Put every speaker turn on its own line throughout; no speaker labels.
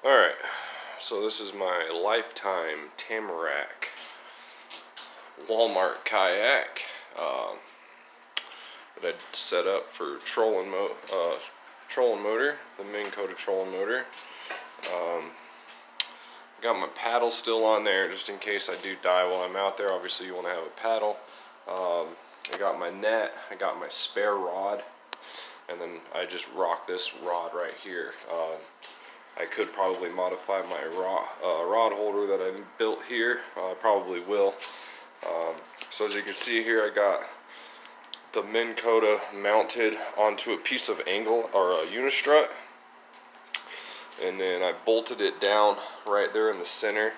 Alright, so this is my lifetime Tamarack Walmart kayak that I set up for trolling motor, the Minn Kota trolling motor. Got my paddle still on there just in case I do die while I'm out there. Obviously you want to have a paddle. I got my net, I got my spare rod, and then I just rock this rod right here. I could probably modify my rod holder that I built here. I probably will. So as you can see here, I got the Minn Kota mounted onto a piece of angle or a unistrut, and then I bolted it down right there in the center.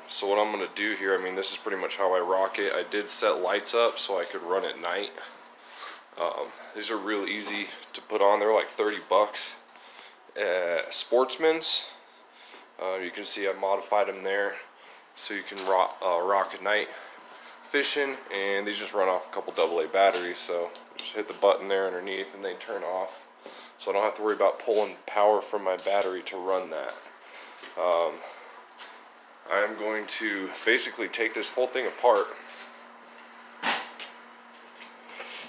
So what I'm going to do here, I mean, this is pretty much how I rock it. I did set lights up so I could run at night. These are real easy to put on. They're like 30 bucks. Sportsman's. You can see I modified them there so you can rock at night fishing, and these just run off a couple AA batteries, so just hit the button there underneath and they turn off, so I don't have to worry about pulling power from my battery to run that. I am going to basically take this whole thing apart,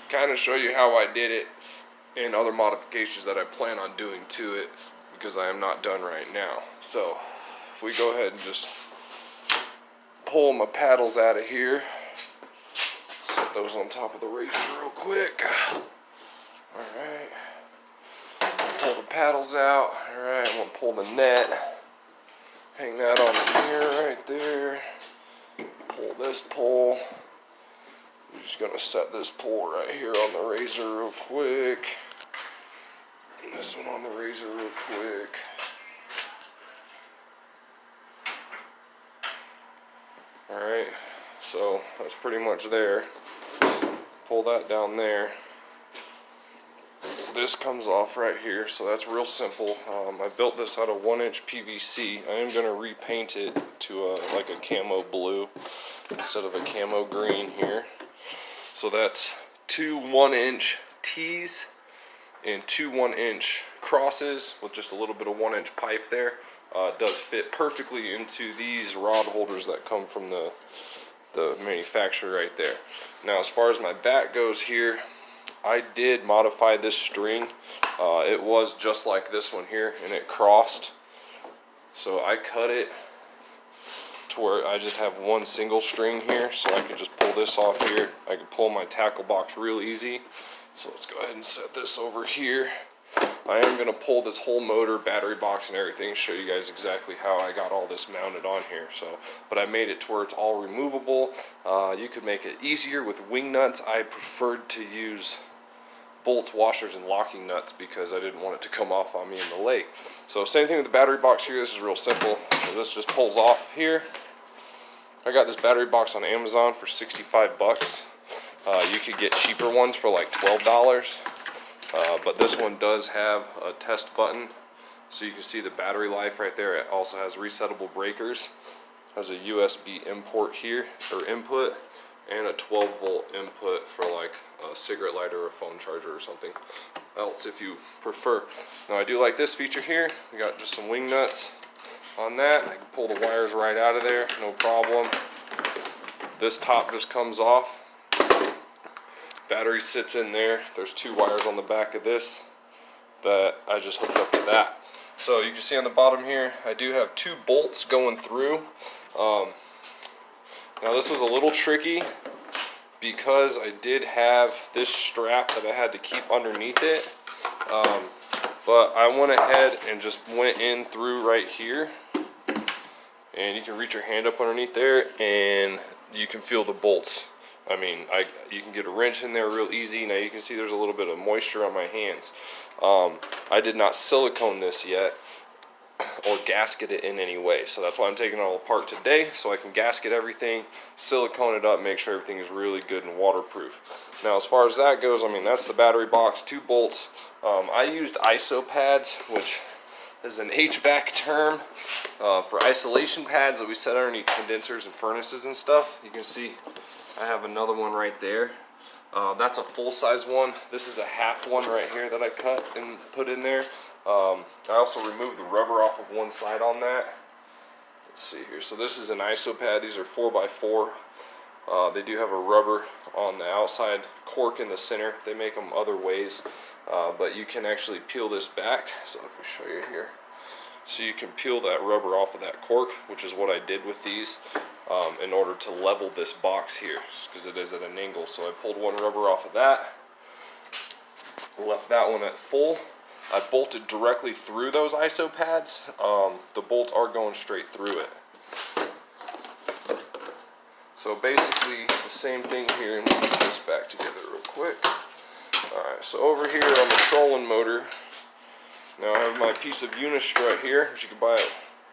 kind of show you how I did it and other modifications that I plan on doing to it, because I am not done right now. So if we go ahead and just pull my paddles out of here, set those on top of the razor real quick. Alright, pull the paddles out. Alright, I'm going to pull the net, hang that on here right there, pull this pole. I'm just going to set this pole right here on the razor real quick. This one on the razor real quick. Alright, so that's pretty much there. Pull that down there. This comes off right here, so that's real simple. I built this out of 1-inch PVC. I am going to repaint it to like a camo blue instead of a camo green here. So that's 2 1-inch T's and 2 1-inch crosses with just a little bit of 1-inch pipe there. It does fit perfectly into these rod holders that come from the manufacturer right there. Now as far as my bat goes here, I did modify this string. It was just like this one here, and it crossed. So I cut it to where I just have one single string here, so I can just pull this off here. I can pull my tackle box real easy. So let's go ahead and set this over here. I am going to pull this whole motor, battery box, and everything, show you guys exactly how I got all this mounted on here. But I made it to where it's all removable. You could make it easier with wing nuts. I preferred to use bolts, washers, and locking nuts because I didn't want it to come off on me in the lake. So same thing with the battery box here. This is real simple. So this just pulls off here. I got this battery box on Amazon for 65 bucks. You could get cheaper ones for like $12. But this one does have a test button, so you can see the battery life right there. It also has resettable breakers, has a USB import here, or input, and a 12-volt input for like a cigarette lighter or a phone charger or something else if you prefer. Now I do like this feature here. We got just some wing nuts on that. I can pull the wires right out of there, no problem. This top just comes off. Battery sits in there. There's 2 wires on the back of this that I just hooked up to that. So you can see on the bottom here, I do have 2 bolts going through. Now this was a little tricky because I did have this strap that I had to keep underneath it. But I went ahead and just went in through right here. And you can reach your hand up underneath there and you can feel the bolts. I mean, you can get a wrench in there real easy. Now you can see there's a little bit of moisture on my hands. I did not silicone this yet or gasket it in any way. So that's why I'm taking it all apart today, so I can gasket everything, silicone it up, make sure everything is really good and waterproof. Now as far as that goes, I mean, that's the battery box, 2 bolts. I used ISO pads, which is an HVAC term for isolation pads that we set underneath condensers and furnaces and stuff. You can see I have another one right there. That's a full-size one. This is a half one right here that I cut and put in there. I also removed the rubber off of one side on that. Let's see here. So this is an iso pad. These are 4x4. They do have a rubber on the outside, cork in the center. They make them other ways, but you can actually peel this back. So if we show you here, so you can peel that rubber off of that cork, which is what I did with these, in order to level this box here, because it is at an angle. So I pulled one rubber off of that, left that one at full. I bolted directly through those iso pads. The bolts are going straight through it. So basically the same thing here, and we'll put this back together real quick. Alright, so over here on the trolling motor, now I have my piece of unistrut here, which you can buy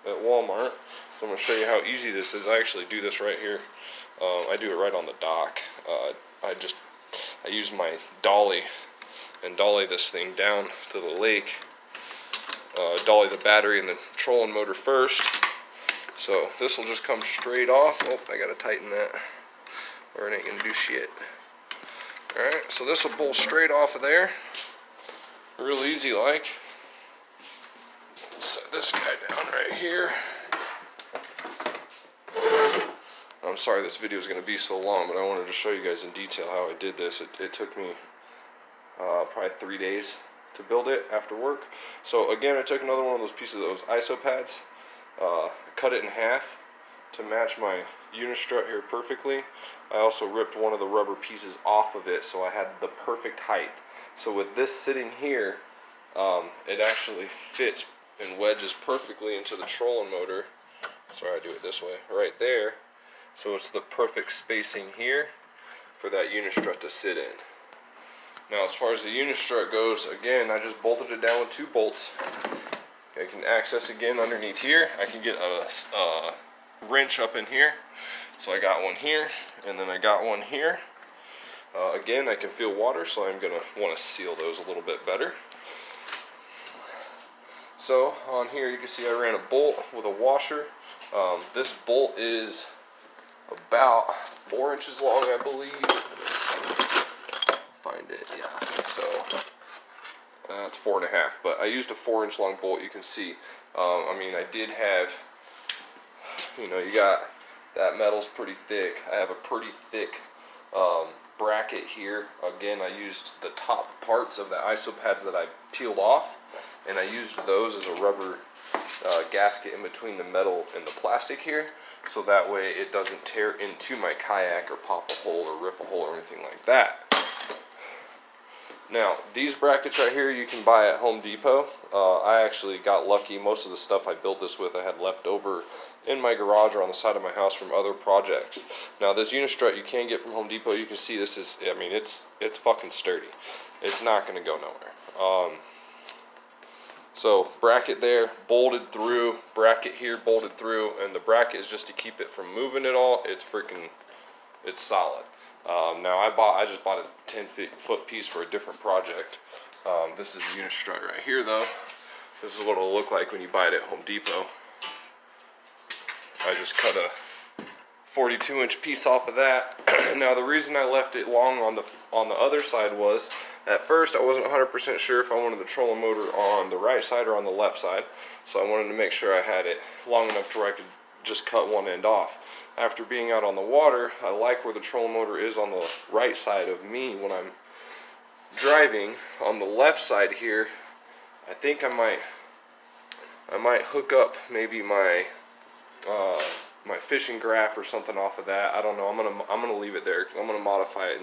at Walmart. So I'm going to show you how easy this is. I actually do this right here. I do it right on the dock. I use my dolly and dolly this thing down to the lake. Dolly the battery and the trolling motor first. So this will just come straight off. Oh, I gotta tighten that, or it ain't gonna do shit. Alright, so this will pull straight off of there. Real easy like. Set this guy down right here. I'm sorry this video is gonna be so long, but I wanted to show you guys in detail how I did this. It took me probably 3 days to build it after work. So again, I took another one of those pieces of those iso pads. Cut it in half to match my unistrut here perfectly. I also ripped one of the rubber pieces off of it, so I had the perfect height. So with this sitting here, it actually fits and wedges perfectly into the trolling motor. Sorry, I do it this way, right there. So it's the perfect spacing here for that unistrut to sit in. Now as far as the unistrut goes, again, I just bolted it down with 2 bolts. I can access again underneath here. I can get a wrench up in here. So I got one here, and then I got one here. Again, I can feel water, so I'm gonna want to seal those a little bit better. So on here you can see I ran a bolt with a washer. This bolt is about 4 inches long, I believe. Let's see. Find it, yeah. So it's 4.5, but I used a 4-inch long bolt. You can see, I mean, I did have, you got that metal's pretty thick. I have a pretty thick bracket here. Again, I used the top parts of the iso pads that I peeled off, and I used those as a rubber gasket in between the metal and the plastic here, so that way it doesn't tear into my kayak or pop a hole or rip a hole or anything like that. Now, these brackets right here you can buy at Home Depot. I actually got lucky. Most of the stuff I built this with I had left over in my garage or on the side of my house from other projects. Now, this unistrut you can get from Home Depot. You can see this is, I mean, it's fucking sturdy. It's not going to go nowhere. So, bracket there, bolted through, bracket here, bolted through, and the bracket is just to keep it from moving at all. It's solid. Now I just bought a 10-foot piece for a different project. This is the unistrut right here though. This is what it'll look like when you buy it at Home Depot. I just cut a 42-inch piece off of that. Now the reason I left it long on the other side was, at first I wasn't 100% sure if I wanted the trolling motor on the right side or on the left side. So I wanted to make sure I had it long enough to where I could just cut one end off. After being out on the water, I like where the trolling motor is on the right side of me when I'm driving. On the left side here, I think I might hook up maybe my my fishing graph or something off of that. I don't know. I'm gonna leave it there because I'm gonna modify it